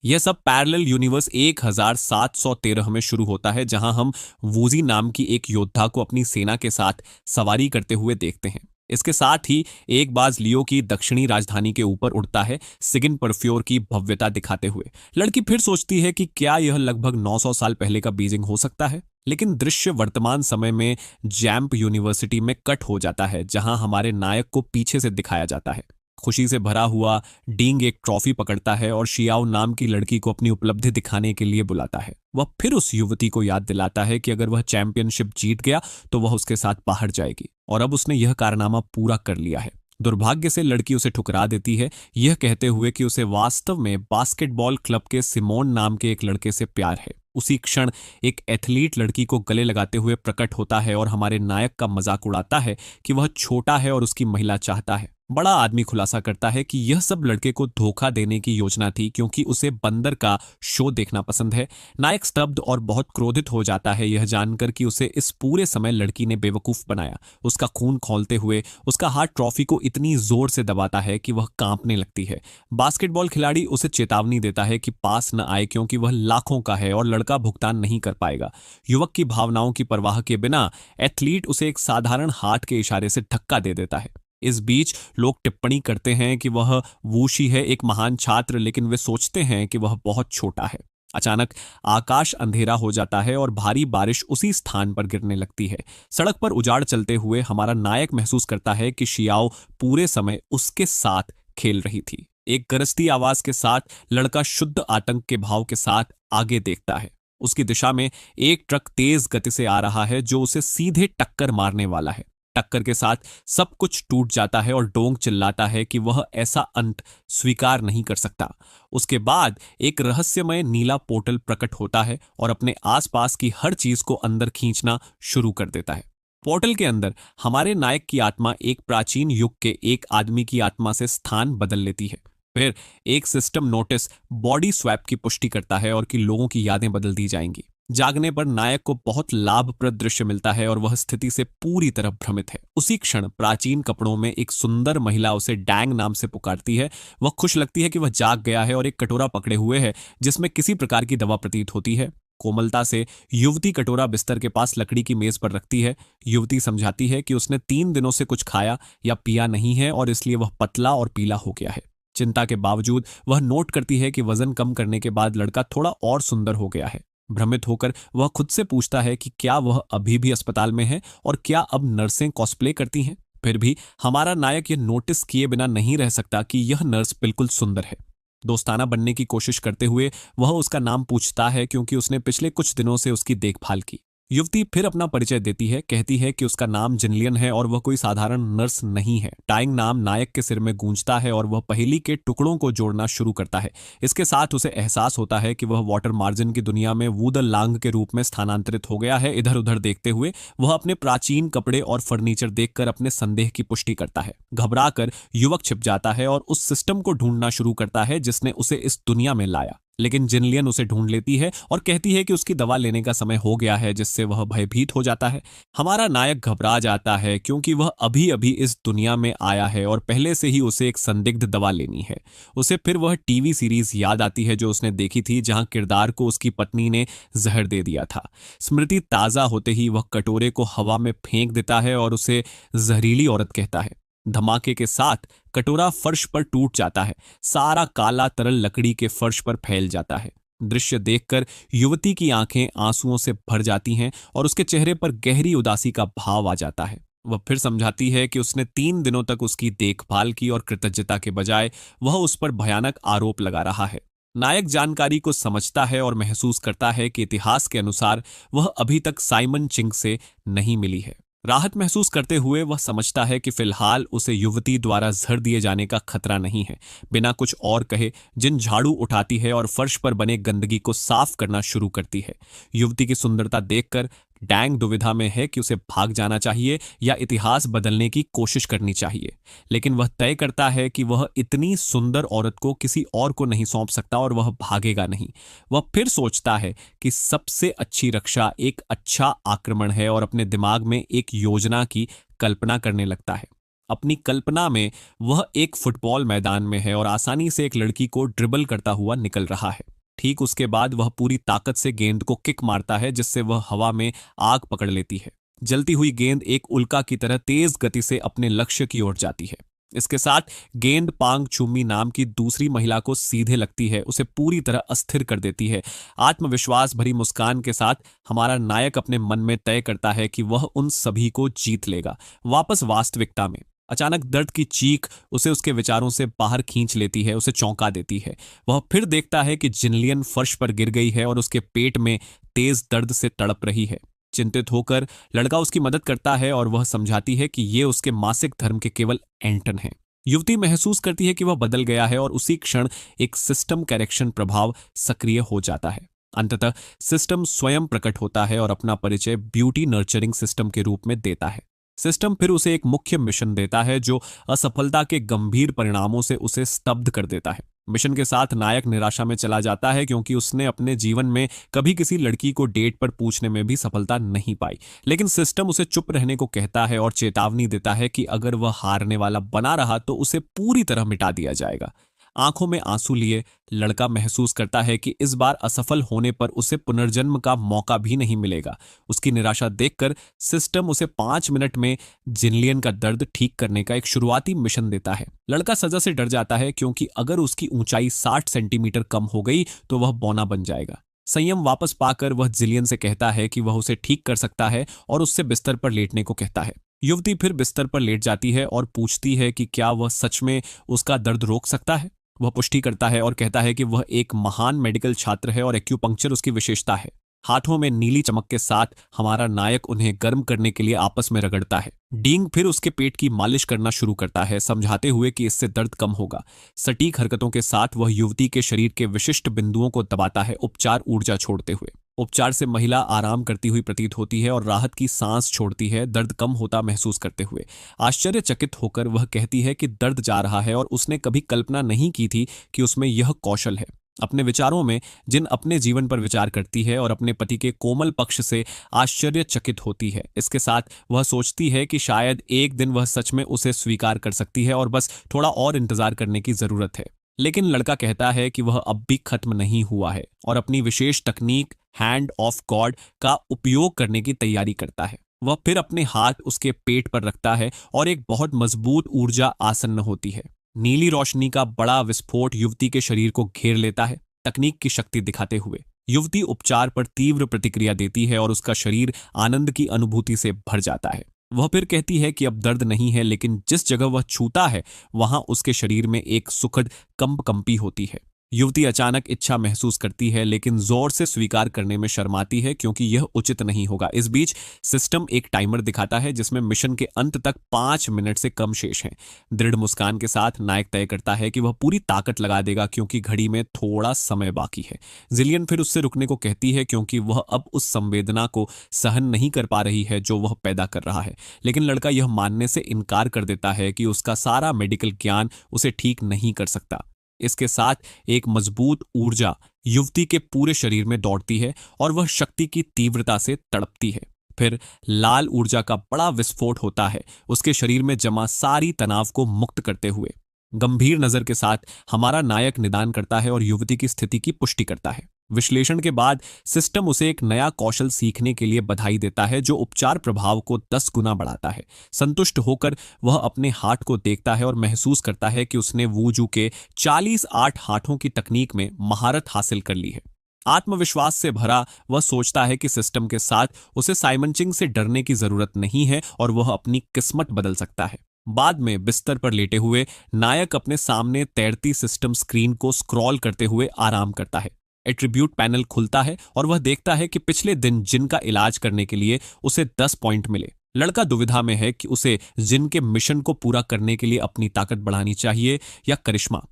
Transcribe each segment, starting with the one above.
यह सब parallel universe 1713 में शुरू होता है, जहां हम वूजी नाम की एक योद्धा को अपनी सेना के साथ सवारी करते हुए देखते हैं। इसके साथ ही एक बाज लियो की दक्षिणी राजधानी के ऊपर उड़ता है, सिगिन परफ्योर की भव्यता दिखाते हुए। लड़की फिर सोचती है कि क्या यह लगभग 900 साल पहले का बीजिंग हो सकता है, लेकिन दृश्य वर्तमान समय में जैम्प यूनिवर्सिटी में कट हो जाता है, जहां हमारे नायक को पीछे से दिखाया जाता है। खुशी से भरा हुआ डींग एक ट्रॉफी पकड़ता है और शियाओ नाम की लड़की को अपनी उपलब्धि दिखाने के लिए बुलाता है। वह फिर उस युवती को याद दिलाता है कि अगर वह चैंपियनशिप जीत गया तो वह उसके साथ बाहर जाएगी, और अब उसने यह कारनामा पूरा कर लिया है। दुर्भाग्य से लड़की उसे ठुकरा देती है, यह कहते हुए कि उसे वास्तव में बास्केटबॉल क्लब के सिमोन नाम के एक लड़के से प्यार है। उसी क्षण एक एथलीट लड़की को गले लगाते हुए प्रकट होता है और हमारे नायक का मजाक उड़ाता है कि वह छोटा है और उसकी महिला चाहता है। बड़ा आदमी खुलासा करता है कि यह सब लड़के को धोखा देने की योजना थी, क्योंकि उसे बंदर का शो देखना पसंद है। नायक स्तब्ध और बहुत क्रोधित हो जाता है यह जानकर कि उसे इस पूरे समय लड़की ने बेवकूफ बनाया। उसका खून खौलते हुए उसका हाथ ट्रॉफी को इतनी जोर से दबाता है कि वह कांपने लगती है। बास्केटबॉल खिलाड़ी उसे चेतावनी देता है कि पास न आए, क्योंकि वह लाखों का है और लड़का भुगतान नहीं कर पाएगा। युवक की भावनाओं की परवाह किए बिना एथलीट उसे एक साधारण हाथ के इशारे से धक्का दे देता है। इस बीच लोग टिप्पणी करते हैं कि वह वूशी है, एक महान छात्र, लेकिन वे सोचते हैं कि वह बहुत छोटा है। अचानक आकाश अंधेरा हो जाता है और भारी बारिश उसी स्थान पर गिरने लगती है। सड़क पर उजाड़ चलते हुए हमारा नायक महसूस करता है कि शियाओ पूरे समय उसके साथ खेल रही थी। एक गरजती आवाज के साथ लड़का शुद्ध आतंक के भाव के साथ आगे देखता है। उसकी दिशा में एक ट्रक तेज गति से आ रहा है जो उसे सीधे टक्कर मारने वाला है। टक्कर के साथ सब कुछ टूट जाता है और डोंग चिल्लाता है कि वह ऐसा अंत स्वीकार नहीं कर सकता। उसके बाद एक रहस्यमय नीला पोर्टल प्रकट होता है और अपने आसपास की हर चीज को अंदर खींचना शुरू कर देता है। पोर्टल के अंदर हमारे नायक की आत्मा एक प्राचीन युग के एक आदमी की आत्मा से स्थान बदल लेती है। फिर एक सिस्टम नोटिस बॉडी स्वैप की पुष्टि करता है और कि लोगों की यादें बदल दी जाएंगी। जागने पर नायक को बहुत लाभप्रद दृश्य मिलता है और वह स्थिति से पूरी तरह भ्रमित है। उसी क्षण प्राचीन कपड़ों में एक सुंदर महिला उसे डैंग नाम से पुकारती है। वह खुश लगती है कि वह जाग गया है और एक कटोरा पकड़े हुए है जिसमें किसी प्रकार की दवा प्रतीत होती है। कोमलता से युवती कटोरा बिस्तर के पास लकड़ी की मेज पर रखती है। युवती समझाती है कि उसने 3 दिनों से कुछ खाया या पिया नहीं है और इसलिए वह पतला और पीला हो गया है। चिंता के बावजूद वह नोट करती है कि वजन कम करने के बाद लड़का थोड़ा और सुंदर हो गया है। भ्रमित होकर वह खुद से पूछता है कि क्या वह अभी भी अस्पताल में है और क्या अब नर्सें कॉस्प्ले करती हैं। फिर भी हमारा नायक यह नोटिस किए बिना नहीं रह सकता कि यह नर्स बिल्कुल सुंदर है। दोस्ताना बनने की कोशिश करते हुए वह उसका नाम पूछता है, क्योंकि उसने पिछले कुछ दिनों से उसकी देखभाल की। युवती फिर अपना परिचय देती है, कहती है कि उसका नाम जिनलियन है और वह कोई साधारण नर्स नहीं है। टाइंग नाम नायक के सिर में गूंजता है और वह पहेली के टुकड़ों को जोड़ना शुरू करता है। इसके साथ उसे एहसास होता है कि वह वाटर मार्जिन की दुनिया में वूदल लांग के रूप में स्थानांतरित हो गया है। इधर उधर देखते हुए वह अपने प्राचीन कपड़े और फर्नीचर देखकर अपने संदेह की पुष्टि करता है। घबराकर युवक छिप जाता है और उस सिस्टम को ढूंढना शुरू करता है जिसने उसे इस दुनिया में लाया। लेकिन जिनलियन उसे ढूंढ लेती है और कहती है कि उसकी दवा लेने का समय हो गया है, जिससे वह भयभीत हो जाता है। हमारा नायक घबरा जाता है क्योंकि वह अभी अभी इस दुनिया में आया है और पहले से ही उसे एक संदिग्ध दवा लेनी है। उसे फिर वह टीवी सीरीज याद आती है जो उसने देखी थी, जहां किरदार को उसकी पत्नी ने जहर दे दिया था। स्मृति ताजा होते ही वह कटोरे को हवा में फेंक देता है और उसे जहरीली औरत कहता है। धमाके के साथ कटोरा फर्श पर टूट जाता है। सारा काला तरल लकड़ी के फर्श पर फैल जाता है। दृश्य देखकर युवती की आंखें आंसुओं से भर जाती हैं और उसके चेहरे पर गहरी उदासी का भाव आ जाता है। वह फिर समझाती है कि उसने 3 दिनों तक उसकी देखभाल की और कृतज्ञता के बजाय वह उस पर भयानक आरोप लगा रहा है। नायक जानकारी को समझता है और महसूस करता है कि इतिहास के अनुसार वह अभी तक साइमन चिंग से नहीं मिली है। राहत महसूस करते हुए वह समझता है कि फिलहाल उसे युवती द्वारा जहर दिए जाने का खतरा नहीं है। बिना कुछ और कहे जिन झाड़ू उठाती है और फर्श पर बने गंदगी को साफ करना शुरू करती है। युवती की सुंदरता देखकर डैंग दुविधा में है कि उसे भाग जाना चाहिए या इतिहास बदलने की कोशिश करनी चाहिए, लेकिन वह तय करता है कि वह इतनी सुंदर औरत को किसी और को नहीं सौंप सकता और वह भागेगा नहीं। वह फिर सोचता है कि सबसे अच्छी रक्षा एक अच्छा आक्रमण है और अपने दिमाग में एक योजना की कल्पना करने लगता है। अपनी कल्पना में वह एक फुटबॉल मैदान में है और आसानी से एक लड़की को ड्रिबल करता हुआ निकल रहा है। ठीक उसके बाद वह पूरी ताकत से गेंद को किक मारता है, जिससे वह हवा में आग पकड़ लेती है। जलती हुई गेंद एक उल्का की तरह तेज गति से अपने लक्ष्य की ओर जाती है। इसके साथ गेंद पांग चुम्मी नाम की दूसरी महिला को सीधे लगती है, उसे पूरी तरह अस्थिर कर देती है। आत्मविश्वास भरी मुस्कान के साथ हमारा नायक अपने मन में तय करता है कि वह उन सभी को जीत लेगा। वापस वास्तविकता में अचानक दर्द की चीख उसे उसके विचारों से बाहर खींच लेती है, उसे चौंका देती है। वह फिर देखता है कि जिनलियन फर्श पर गिर गई है और उसके पेट में तेज दर्द से तड़प रही है। चिंतित होकर लड़का उसकी मदद करता है और वह समझाती है कि ये उसके मासिक धर्म के केवल एंटन हैं। युवती महसूस करती है कि वह बदल गया है और उसी क्षण एक सिस्टम करेक्शन प्रभाव सक्रिय हो जाता है। अंततः सिस्टम स्वयं प्रकट होता है और अपना परिचय ब्यूटी नर्चरिंग सिस्टम के रूप में देता है। सिस्टम फिर उसे एक मुख्य मिशन देता है जो असफलता के गंभीर परिणामों से उसे स्तब्ध कर देता है। मिशन के साथ नायक निराशा में चला जाता है क्योंकि उसने अपने जीवन में कभी किसी लड़की को डेट पर पूछने में भी सफलता नहीं पाई। लेकिन सिस्टम उसे चुप रहने को कहता है और चेतावनी देता है कि अगर वह हारने वाला बना रहा तो उसे पूरी तरह मिटा दिया जाएगा। आंखों में आंसू लिए लड़का महसूस करता है कि इस बार असफल होने पर उसे पुनर्जन्म का मौका भी नहीं मिलेगा। उसकी निराशा देखकर सिस्टम उसे 5 मिनट में जिनलियन का दर्द ठीक करने का एक शुरुआती मिशन देता है। लड़का सजा से डर जाता है क्योंकि अगर उसकी ऊंचाई 60 सेंटीमीटर कम हो गई तो वह बौना बन जाएगा। संयम वापस पाकर वह जिलियन से कहता है कि वह उसे ठीक कर सकता है और उससे बिस्तर पर लेटने को कहता है। युवती फिर बिस्तर पर लेट जाती है और पूछती है कि क्या वह सच में उसका दर्द रोक सकता है। वह पुष्टि करता है और कहता है कि वह एक महान मेडिकल छात्र है और एक्यूपंक्चर उसकी विशेषता है। हाथों में नीली चमक के साथ हमारा नायक उन्हें गर्म करने के लिए आपस में रगड़ता है। डींग फिर उसके पेट की मालिश करना शुरू करता है, समझाते हुए कि इससे दर्ड कम होगा। सटीक हरकतों के साथ वह युवती के शरीर के विशिष्ट बिंदुओं को दबाता है, उपचार ऊर्जा छोड़ते हुए। उपचार से महिला आराम करती हुई प्रतीत होती है और राहत की सांस छोड़ती है, दर्द कम होता महसूस करते हुए। आश्चर्यचकित होकर वह कहती है कि दर्द जा रहा है और उसने कभी कल्पना नहीं की थी कि उसमें यह कौशल है। अपने विचारों में जिन अपने जीवन पर विचार करती है और अपने पति के कोमल पक्ष से आश्चर्यचकित होती है। इसके साथ वह सोचती है कि शायद एक दिन वह सच में उसे स्वीकार कर सकती है और बस थोड़ा और इंतजार करने की जरूरत है। लेकिन लड़का कहता है कि वह अब भी खत्म नहीं हुआ है और अपनी विशेष तकनीक हैंड ऑफ गॉड का उपयोग करने की तैयारी करता है। वह फिर अपने हाथ उसके पेट पर रखता है और एक बहुत मजबूत ऊर्जा आसन्न होती है। नीली रोशनी का बड़ा विस्फोट युवती के शरीर को घेर लेता है, तकनीक की शक्ति दिखाते हुए। युवती उपचार पर तीव्र प्रतिक्रिया देती है और उसका शरीर आनंद की अनुभूति से भर जाता है। वह फिर कहती है कि अब दर्द नहीं है, लेकिन जिस जगह वह छूता है वहां उसके शरीर में एक सुखद कंपी होती है। युवती अचानक इच्छा महसूस करती है, लेकिन जोर से स्वीकार करने में शर्माती है क्योंकि यह उचित नहीं होगा। इस बीच सिस्टम एक टाइमर दिखाता है जिसमें मिशन के अंत तक 5 मिनट से कम शेष हैं। दृढ़ मुस्कान के साथ नायक तय करता है कि वह पूरी ताकत लगा देगा क्योंकि घड़ी में थोड़ा समय बाकी है। जिलियन फिर उससे रुकने को कहती है क्योंकि वह अब उस संवेदना को सहन नहीं कर पा रही है जो वह पैदा कर रहा है। लेकिन लड़का यह मानने से इनकार कर देता है कि उसका सारा मेडिकल ज्ञान उसे ठीक नहीं कर सकता। इसके साथ एक मजबूत ऊर्जा युवती के पूरे शरीर में दौड़ती है और वह शक्ति की तीव्रता से तड़पती है। फिर लाल ऊर्जा का बड़ा विस्फोट होता है, उसके शरीर में जमा सारी तनाव को मुक्त करते हुए। गंभीर नजर के साथ हमारा नायक निदान करता है और युवती की स्थिति की पुष्टि करता है। विश्लेषण के बाद सिस्टम उसे एक नया कौशल सीखने के लिए बधाई देता है जो उपचार प्रभाव को 10 गुना बढ़ाता है। संतुष्ट होकर वह अपने हाथ को देखता है और महसूस करता है कि उसने वूजू के 48 हाथों की तकनीक में महारत हासिल कर ली है। आत्मविश्वास से भरा वह सोचता है कि सिस्टम के साथ उसे साइमन चिंग से डरने की जरूरत नहीं है और वह अपनी किस्मत बदल सकता है। बाद में बिस्तर पर लेटे हुए नायक अपने सामने तैरती सिस्टम स्क्रीन को स्क्रॉल करते हुए आराम करता है। एट्रीब्यूट पैनल खुलता है और वह देखता है कि पिछले दिन जिन का इलाज करने के लिए उसे 10 पॉइंट मिले। लड़का दुविधा में है कि उसे जिन के मिशन को पूरा करने के लिए अपनी ताकत बढ़ानी चाहिए या करिश्मा।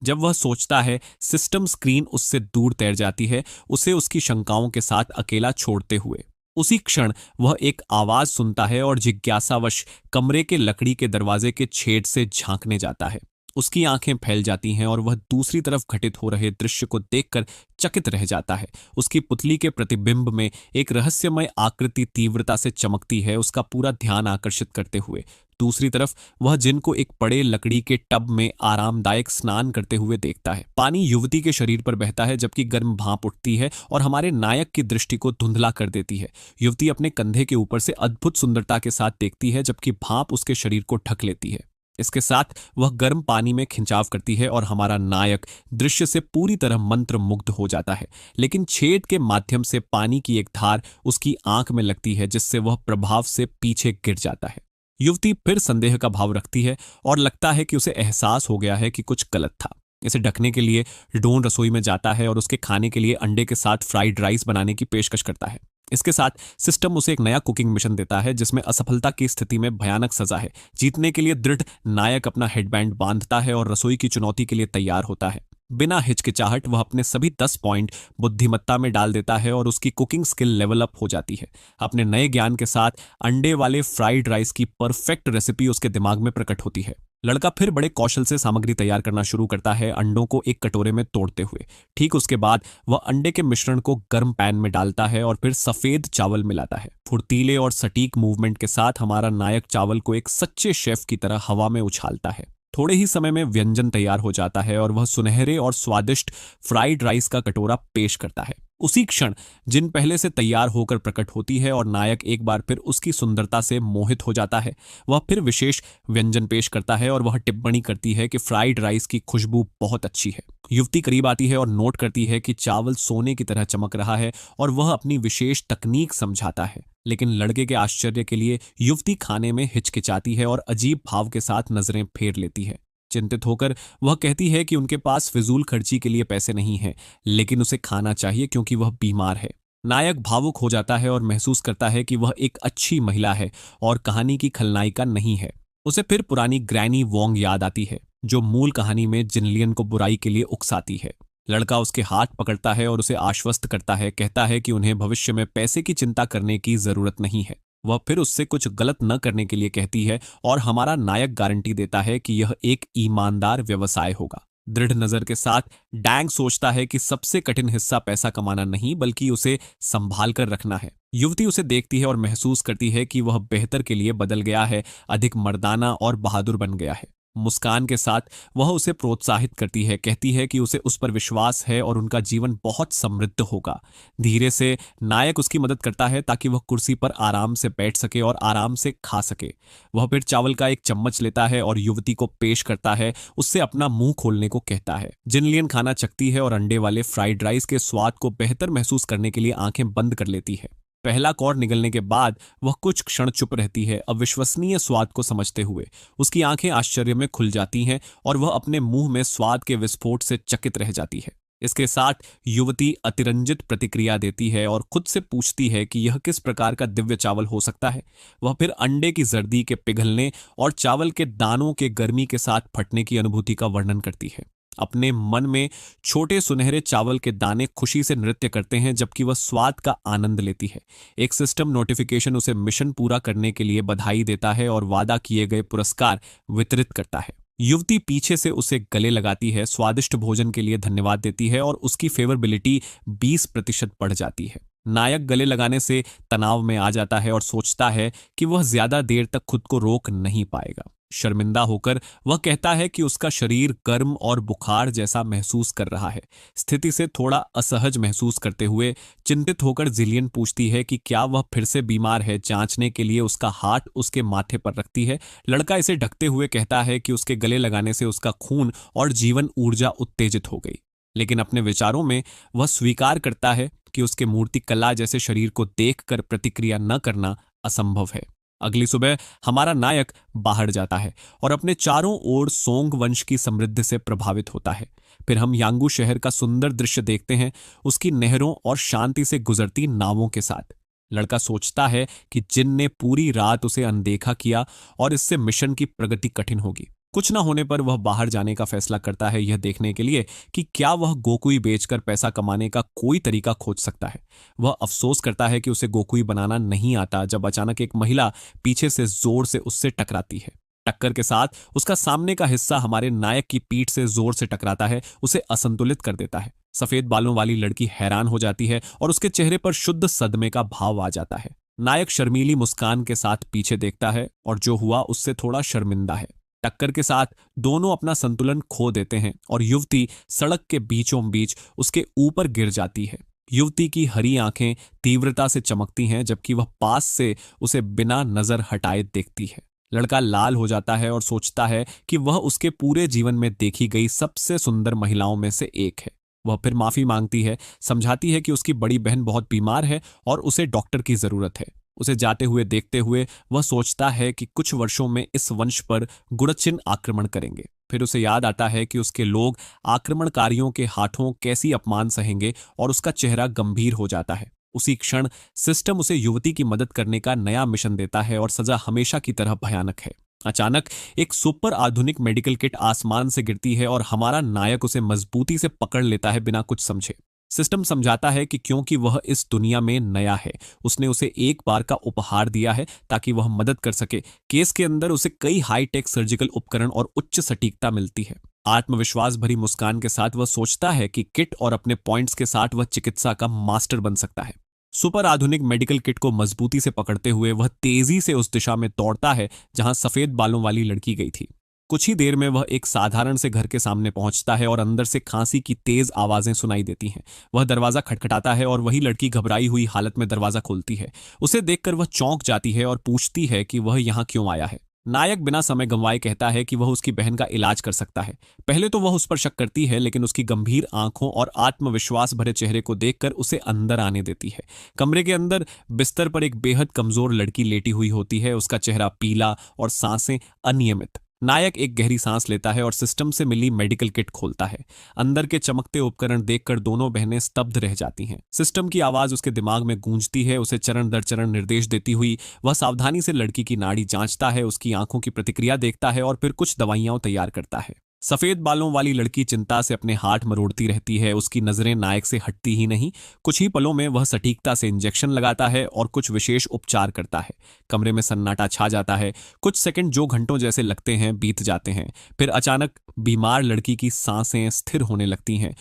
जब वह सोचता है, सिस्टम स्क्रीन उससे दूर तैर जाती है, उसे उसकी शंकाओं के साथ अकेला छोड़ते हुए। उसी क्षण वह एक आवाज सुनता है और जिज्ञासावश कमरे के लकड़ी के दरवाजे के छेद से झांकने जाता है। उसकी आंखें फैल जाती हैं और वह दूसरी तरफ घटित हो रहे दृश्य को देखकर चकित रह जाता है। उसकी पुतली के प्रतिबिंब में एक रहस्यमय आकृति तीव्रता से चमकती है, उसका पूरा ध्यान आकर्षित करते हुए। दूसरी तरफ वह जिन को एक बड़े लकड़ी के टब में आरामदायक स्नान करते हुए देखता है। पानी युवती के शरीर पर बहता है जबकि गर्म भाप उठती है और हमारे नायक की दृष्टि को धुंधला कर देती है। युवती अपने कंधे के ऊपर से अद्भुत सुंदरता के साथ देखती है जबकि भाप उसके शरीर को ढक लेती है। इसके साथ वह गर्म पानी में खिंचाव करती है और हमारा नायक दृश्य से पूरी तरह मंत्र मुग्ध हो जाता है। लेकिन छेद के माध्यम से पानी की एक धार उसकी आंख में लगती है जिससे वह प्रभाव से पीछे गिर जाता है। युवती फिर संदेह का भाव रखती है और लगता है कि उसे एहसास हो गया है कि कुछ गलत था। इसे ढकने के लिए डोन रसोई में जाता है और उसके खाने के लिए अंडे के साथ फ्राइड राइस बनाने की पेशकश करता है। इसके साथ सिस्टम उसे एक नया कुकिंग मिशन देता है जिसमें असफलता की स्थिति में भयानक सजा है। जीतने के लिए दृढ़ नायक अपना हेडबैंड बांधता है और रसोई की चुनौती के लिए तैयार होता है। बिना हिचकिचाहट वह अपने सभी 10 पॉइंट बुद्धिमत्ता में डाल देता है और उसकी कुकिंग स्किल लेवल अप हो जाती है। अपने नए ज्ञान के साथ अंडे वाले फ्राइड राइस की परफेक्ट रेसिपी उसके दिमाग में प्रकट होती है। लड़का फिर बड़े कौशल से सामग्री तैयार करना शुरू करता है, अंडों को एक कटोरे में तोड़ते हुए। ठीक उसके बाद वह अंडे के मिश्रण को गर्म पैन में डालता है और फिर सफेद चावल मिलाता है। फुर्तीले और सटीक मूवमेंट के साथ हमारा नायक चावल को एक सच्चे शेफ की तरह हवा में उछालता है। थोड़े ही समय में व्यंजन तैयार हो जाता है और वह सुनहरे और स्वादिष्ट फ्राइड राइस का कटोरा पेश करता है। उसी क्षण जिन पहले से तैयार होकर प्रकट होती है और नायक एक बार फिर उसकी सुंदरता से मोहित हो जाता है। वह फिर विशेष व्यंजन पेश करता है और वह टिप्पणी करती है कि फ्राइड राइस की खुशबू बहुत अच्छी है। युवती करीब आती है और नोट करती है कि चावल सोने की तरह चमक रहा है और वह अपनी विशेष तकनीक समझाता है। लेकिन लड़के के आश्चर्य के लिए युवती खाने में हिचकिचाती है और अजीब भाव के साथ नजरें फेर लेती है। चिंतित होकर वह कहती है कि उनके पास फिजूल खर्ची के लिए पैसे नहीं हैं, लेकिन उसे खाना चाहिए क्योंकि वह बीमार है। नायक भावुक हो जाता है और महसूस करता है कि वह एक अच्छी महिला है और कहानी की खलनायिका नहीं है। उसे फिर पुरानी ग्रैनी वोंग याद आती है जो मूल कहानी में जिनलियन को बुराई के लिए उकसाती है। लड़का उसके हाथ पकड़ता है और उसे आश्वस्त करता है, कहता है कि उन्हें भविष्य में पैसे की चिंता करने की जरूरत नहीं है। वह फिर उससे कुछ गलत न करने के लिए कहती है और हमारा नायक गारंटी देता है कि यह एक ईमानदार व्यवसाय होगा। दृढ़ नजर के साथ डैंग सोचता है कि सबसे कठिन हिस्सा पैसा कमाना नहीं बल्कि उसे संभाल कर रखना है। युवती उसे देखती है और महसूस करती है कि वह बेहतर के लिए बदल गया है, अधिक मर्दाना और बहादुर बन गया है। मुस्कान के साथ वह उसे प्रोत्साहित करती है, कहती है कि उसे उस पर विश्वास है और उनका जीवन बहुत समृद्ध होगा। धीरे से नायक उसकी मदद करता है ताकि वह कुर्सी पर आराम से बैठ सके और आराम से खा सके। वह फिर चावल का एक चम्मच लेता है और युवती को पेश करता है, उससे अपना मुंह खोलने को कहता है। जिनलियन खाना चखती है और अंडे वाले फ्राइड राइस के स्वाद को बेहतर महसूस करने के लिए आंखें बंद कर लेती है। पहला कौर निगलने के बाद वह कुछ क्षण चुप रहती है, अविश्वसनीय स्वाद को समझते हुए। उसकी आंखें आश्चर्य में खुल जाती हैं और वह अपने मुंह में स्वाद के विस्फोट से चकित रह जाती है। इसके साथ युवती अतिरंजित प्रतिक्रिया देती है और खुद से पूछती है कि यह किस प्रकार का दिव्य चावल हो सकता है। वह फिर अंडे की जर्दी के पिघलने और चावल के दानों के गर्मी के साथ फटने की अनुभूति का वर्णन करती है। अपने मन में छोटे सुनहरे चावल के दाने खुशी से नृत्य करते हैं जबकि वह स्वाद का आनंद लेती है। एक सिस्टम नोटिफिकेशन उसे मिशन पूरा करने के लिए बधाई देता है और वादा किए गए पुरस्कार वितरित करता है। युवती पीछे से उसे गले लगाती है, स्वादिष्ट भोजन के लिए धन्यवाद देती है और उसकी फेवरेबिलिटी 20% बढ़ जाती है। नायक गले लगाने से तनाव में आ जाता है और सोचता है कि वह ज्यादा देर तक खुद को रोक नहीं पाएगा। शर्मिंदा होकर वह कहता है कि उसका शरीर गर्म और बुखार जैसा महसूस कर रहा है। स्थिति से थोड़ा असहज महसूस करते हुए चिंतित होकर जिलियन पूछती है कि क्या वह फिर से बीमार है। जांचने के लिए उसका हाथ उसके माथे पर रखती है। लड़का इसे ढकते हुए कहता है कि उसके गले लगाने से उसका खून और जीवन ऊर्जा उत्तेजित हो गई, लेकिन अपने विचारों में वह स्वीकार करता है कि उसके मूर्ति कला जैसे शरीर को देखकर प्रतिक्रिया न करना असंभव है। अगली सुबह हमारा नायक बाहर जाता है और अपने चारों ओर सोंग वंश की समृद्धि से प्रभावित होता है। फिर हम यांगू शहर का सुंदर दृश्य देखते हैं, उसकी नहरों और शांति से गुजरती नावों के साथ। लड़का सोचता है कि जिन ने पूरी रात उसे अनदेखा किया और इससे मिशन की प्रगति कठिन होगी। कुछ न होने पर वह बाहर जाने का फैसला करता है, यह देखने के लिए कि क्या वह गोकुई बेचकर पैसा कमाने का कोई तरीका खोज सकता है। वह अफसोस करता है कि उसे गोकुई बनाना नहीं आता जब अचानक एक महिला पीछे से जोर से उससे टकराती है। टक्कर के साथ उसका सामने का हिस्सा हमारे नायक की पीठ से जोर से टकराता है, उसे असंतुलित कर देता है। सफेद बालों वाली लड़की हैरान हो जाती है और उसके चेहरे पर शुद्ध सदमे का भाव आ जाता है। नायक शर्मीली मुस्कान के साथ पीछे देखता है और जो हुआ उससे थोड़ा शर्मिंदा है। टक्कर के साथ दोनों अपना संतुलन खो देते हैं और युवती सड़क के बीचों बीच उसके ऊपर गिर जाती है। युवती की हरी आंखें तीव्रता से चमकती हैं जबकि वह पास से उसे बिना नजर हटाए देखती है। लड़का लाल हो जाता है और सोचता है कि वह उसके पूरे जीवन में देखी गई सबसे सुंदर महिलाओं में से एक है। वह फिर माफी मांगती है, समझाती है कि उसकी बड़ी बहन बहुत बीमार है और उसे डॉक्टर की जरूरत है। उसे जाते हुए देखते हुए वह सोचता है कि कुछ वर्षों में इस वंश पर गुरचिन आक्रमण करेंगे। फिर उसे याद आता है कि उसके लोग आक्रमणकारियों के हाथों कैसी अपमान सहेंगे और उसका चेहरा गंभीर हो जाता है। उसी क्षण सिस्टम उसे युवती की मदद करने का नया मिशन देता है और सजा हमेशा की तरह भयानक है। अचानक एक सुपर आधुनिक मेडिकल किट आसमान से गिरती है और हमारा नायक उसे मजबूती से पकड़ लेता है बिना कुछ समझे। सिस्टम समझाता है कि क्योंकि वह इस दुनिया में नया है, उसने उसे एक बार का उपहार दिया है ताकि वह मदद कर सके। केस के अंदर उसे कई हाईटेक सर्जिकल उपकरण और उच्च सटीकता मिलती है। आत्मविश्वास भरी मुस्कान के साथ वह सोचता है कि किट और अपने पॉइंट्स के साथ वह चिकित्सा का मास्टर बन सकता है। सुपर आधुनिक मेडिकल किट को मजबूती से पकड़ते हुए वह तेजी से उस दिशा में दौड़ता है जहां सफेद बालों वाली लड़की गई थी। कुछ ही देर में वह एक साधारण से घर के सामने पहुंचता है और अंदर से खांसी की तेज आवाजें सुनाई देती हैं। वह दरवाजा खटखटाता है और वही लड़की घबराई हुई हालत में दरवाजा खोलती है। उसे देखकर वह चौंक जाती है और पूछती है कि वह यहाँ क्यों आया है। नायक बिना समय गंवाए कहता है कि वह उसकी बहन का इलाज कर सकता है। पहले तो वह उस पर शक करती है, लेकिन उसकी गंभीर आंखों और आत्मविश्वास भरे चेहरे को देखकर उसे अंदर आने देती है। कमरे के अंदर बिस्तर पर एक बेहद कमजोर लड़की लेटी हुई होती है, उसका चेहरा पीला और सांसें अनियमित। नायक एक गहरी सांस लेता है और सिस्टम से मिली मेडिकल किट खोलता है। अंदर के चमकते उपकरण देखकर दोनों बहनें स्तब्ध रह जाती हैं। सिस्टम की आवाज उसके दिमाग में गूंजती है, उसे चरण दर चरण निर्देश देती हुई वह सावधानी से लड़की की नाड़ी जांचता है, उसकी आंखों की प्रतिक्रिया देखता है और फिर कुछ दवाइयां तैयार करता है। सफेद बालों वाली लड़की चिंता से अपने हाथ मरोड़ती रहती है, उसकी नजरें नायक से हटती ही नहीं। कुछ ही पलों में वह सटीकता से इंजेक्शन लगाता है और कुछ विशेष उपचार करता है। कमरे में सन्नाटा छा जाता है। कुछ सेकंड जो घंटों जैसे लगते हैं बीत जाते हैं। फिर अचानक बीमार लड़की की सांसें स्थिर होने लगती हैं।